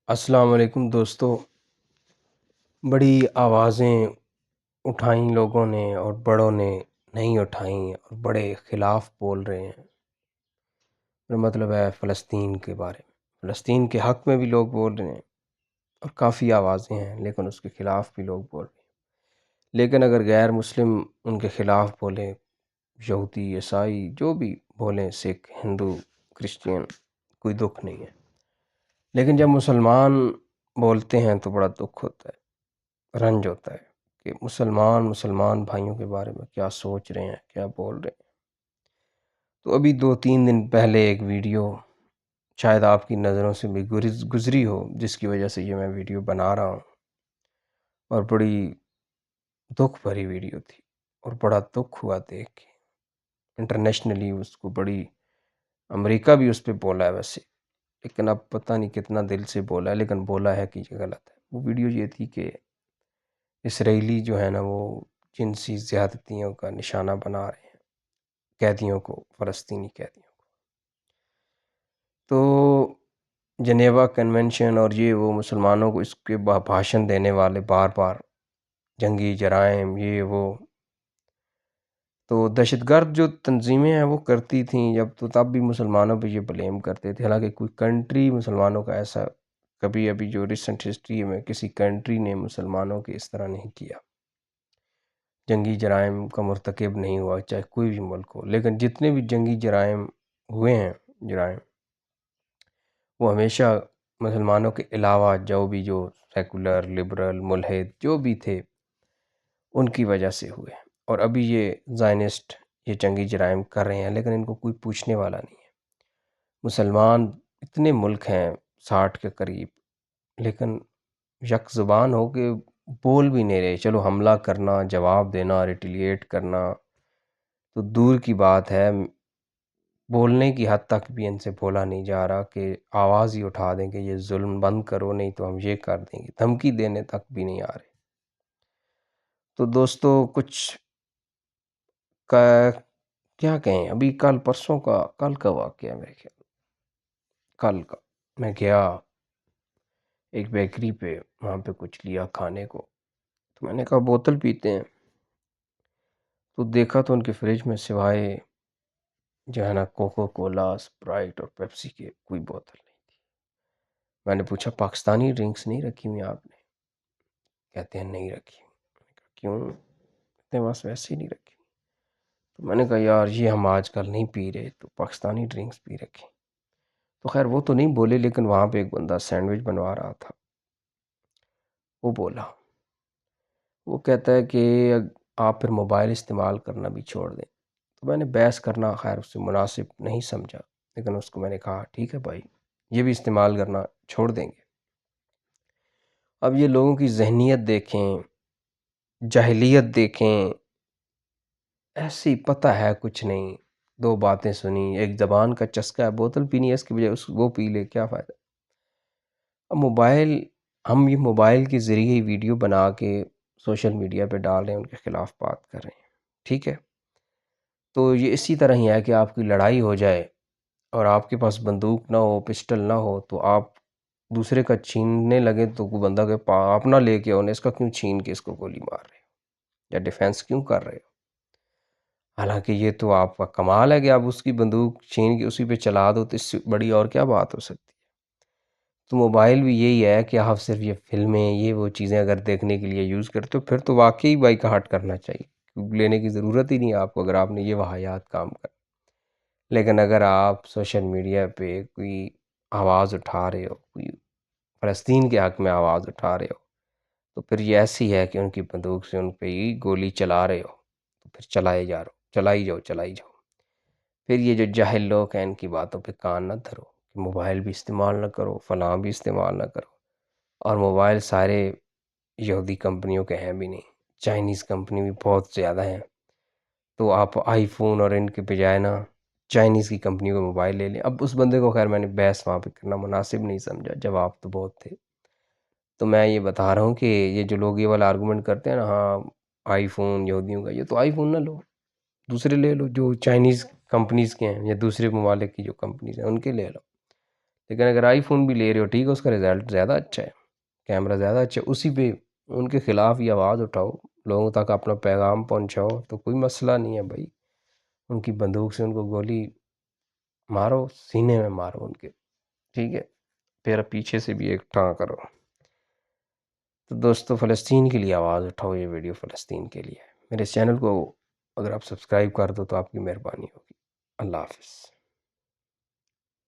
السلام علیکم دوستو، بڑی آوازیں اٹھائیں لوگوں نے اور بڑوں نے نہیں اٹھائیں اور بڑے خلاف بول رہے ہیں۔ میرا مطلب ہے فلسطین کے بارے میں، فلسطین کے حق میں بھی لوگ بول رہے ہیں اور کافی آوازیں ہیں، لیکن اس کے خلاف بھی لوگ بول رہے ہیں۔ لیکن اگر غیر مسلم ان کے خلاف بولیں، یہودی، عیسائی، جو بھی بولیں، سکھ، ہندو، کرسچین، کوئی دکھ نہیں ہے۔ لیکن جب مسلمان بولتے ہیں تو بڑا دکھ ہوتا ہے، رنج ہوتا ہے کہ مسلمان بھائیوں کے بارے میں کیا سوچ رہے ہیں، کیا بول رہے ہیں۔ تو ابھی 2-3 دن پہلے ایک ویڈیو شاید آپ کی نظروں سے بھی گزری ہو، جس کی وجہ سے یہ میں ویڈیو بنا رہا ہوں، اور بڑی دکھ بھری ویڈیو تھی اور بڑا دکھ ہوا دیکھ کے۔ انٹرنیشنلی اس کو بڑی، امریکہ بھی اس پہ بولا ہے ویسے، لیکن اب پتہ نہیں کتنا دل سے بولا ہے، لیکن بولا ہے کہ یہ غلط ہے۔ وہ ویڈیو یہ تھی کہ اسرائیلی جو ہے نا وہ جنسی زیادتیوں کا نشانہ بنا رہے ہیں قیدیوں کو، فلسطینی قیدیوں کو۔ تو جنیوا کنونشن اور یہ وہ مسلمانوں کو اس کے بھاشن دینے والے بار بار جنگی جرائم، یہ وہ، تو دہشت گرد جو تنظیمیں ہیں وہ کرتی تھیں جب، تو تب بھی مسلمانوں پہ یہ بلیم کرتے تھے، حالانکہ کوئی کنٹری مسلمانوں کا ایسا کبھی، ابھی جو ریسنٹ ہسٹری میں کسی کنٹری نے مسلمانوں کے اس طرح نہیں کیا، جنگی جرائم کا مرتکب نہیں ہوا، چاہے کوئی بھی ملک ہو۔ لیکن جتنے بھی جنگی جرائم ہوئے ہیں، جرائم، وہ ہمیشہ مسلمانوں کے علاوہ جو سیکولر، لبرل، ملحد جو بھی تھے ان کی وجہ سے ہوئے۔ اور ابھی یہ زائنسٹ یہ جنگی جرائم کر رہے ہیں، لیکن ان کو کوئی پوچھنے والا نہیں ہے۔ مسلمان اتنے ملک ہیں 60 کے قریب، لیکن یک زبان ہو کے بول بھی نہیں رہے۔ چلو حملہ کرنا، جواب دینا، ریٹیلیٹ کرنا تو دور کی بات ہے، بولنے کی حد تک بھی ان سے بولا نہیں جا رہا کہ آواز ہی اٹھا دیں کہ یہ ظلم بند کرو، نہیں تو ہم یہ کر دیں گے، دھمکی دینے تک بھی نہیں آ رہے۔ تو دوستو کچھ کیا کہیں، ابھی کل کا واقعہ ہے میرے خیال، کل کا میں گیا ایک بیکری پہ، وہاں پہ کچھ لیا کھانے کو، تو میں نے کہا بوتل پیتے ہیں، تو دیکھا تو ان کے فریج میں سوائے جو ہے نا کوکو کولا، اسپرائٹ اور پیپسی کے کوئی بوتل نہیں تھی۔ میں نے پوچھا پاکستانی ڈرنکس نہیں رکھی ہوئی آپ نے؟ کہتے ہیں نہیں رکھی۔ میں نے کہا کیوں؟ کہتے ہیں بس ویسے ہی نہیں رکھی۔ تو میں نے کہا یار یہ ہم آج کل نہیں پی رہے، تو پاکستانی ڈرنکس پی رکھیں۔ تو خیر وہ تو نہیں بولے، لیکن وہاں پہ ایک بندہ سینڈوچ بنوا رہا تھا، وہ بولا، وہ کہتا ہے کہ آپ پھر موبائل استعمال کرنا بھی چھوڑ دیں۔ تو میں نے بحث کرنا خیر اس سے مناسب نہیں سمجھا، لیکن اس کو میں نے کہا ٹھیک ہے بھائی، یہ بھی استعمال کرنا چھوڑ دیں گے۔ اب یہ لوگوں کی ذہنیت دیکھیں، جاہلیت دیکھیں، ایسی پتہ ہے کچھ نہیں، دو باتیں سنی، ایک زبان کا چسکا ہے، بوتل پینی ہے اس کی بجائے وہ پی لے، کیا فائدہ۔ اب ہم یہ موبائل کے ذریعے ہی ویڈیو بنا کے سوشل میڈیا پہ ڈال رہے ہیں، ان کے خلاف بات کر رہے ہیں، ٹھیک ہے۔ تو یہ اسی طرح ہی ہے کہ آپ کی لڑائی ہو جائے اور آپ کے پاس بندوق نہ ہو، پسٹل نہ ہو، تو آپ دوسرے کا چھیننے لگے، تو کوئی بندہ کہ آپ نہ لے کے انہیں اس کا کیوں چھین کے اس کو گولی مار رہے ہو یا ڈیفینس کیوں کر رہے ہو؟ حالانکہ یہ تو آپ کا کمال ہے کہ آپ اس کی بندوق چھین کے اسی پہ چلا دو، تو اس سے بڑی اور کیا بات ہو سکتی ہے۔ تو موبائل بھی یہی ہے کہ آپ صرف یہ فلمیں، یہ وہ چیزیں اگر دیکھنے کے لیے یوز کرتے ہو، پھر تو واقعی بائیکاٹ کرنا چاہیے، لینے کی ضرورت ہی نہیں ہے آپ کو اگر آپ نے یہ واہیات کام کر۔ لیکن اگر آپ سوشل میڈیا پہ کوئی آواز اٹھا رہے ہو، کوئی فلسطین کے حق میں آواز اٹھا رہے ہو، تو پھر یہ ایسی ہے کہ ان کی بندوق سے ان پہ ہی گولی چلا رہے ہو، تو پھر چلائی جاؤ۔ پھر یہ جو جاہل لوگ ہیں ان کی باتوں پہ کان نہ دھرو کہ موبائل بھی استعمال نہ کرو، فلاں بھی استعمال نہ کرو۔ اور موبائل سارے یہودی کمپنیوں کے ہیں بھی نہیں، چائنیز کمپنی بھی بہت زیادہ ہیں۔ تو آپ آئی فون اور ان کے بجائے نا چائنیز کی کمپنیوں کا موبائل لے لیں۔ اب اس بندے کو خیر میں نے بحث وہاں پہ کرنا مناسب نہیں سمجھا، جواب تو بہت تھے۔ تو میں یہ بتا رہا ہوں کہ یہ جو لوگ یہ والا آرگومنٹ کرتے ہیں نا، ہاں آئی فون یہودیوں کا، یہ تو آئی فون نہ لو، دوسرے لے لو جو چائنیز کمپنیز کے ہیں یا دوسرے ممالک کی جو کمپنیز ہیں ان کے لے لو۔ لیکن اگر آئی فون بھی لے رہے ہو ٹھیک ہے، اس کا رزلٹ زیادہ اچھا ہے، کیمرہ زیادہ اچھا ہے، اسی پہ ان کے خلاف ہی آواز اٹھاؤ، لوگوں تک اپنا پیغام پہنچاؤ، تو کوئی مسئلہ نہیں ہے بھائی، ان کی بندوق سے ان کو گولی مارو، سینے میں مارو ان کے، ٹھیک ہے، پھر پیچھے سے بھی ایک ٹاں کرو۔ تو دوستو فلسطین کے لیے آواز اٹھاؤ، یہ ویڈیو فلسطین کے لیے ہے۔ میرے چینل کو اگر آپ سبسکرائب کر دو تو آپ کی مہربانی ہوگی۔ اللہ حافظ۔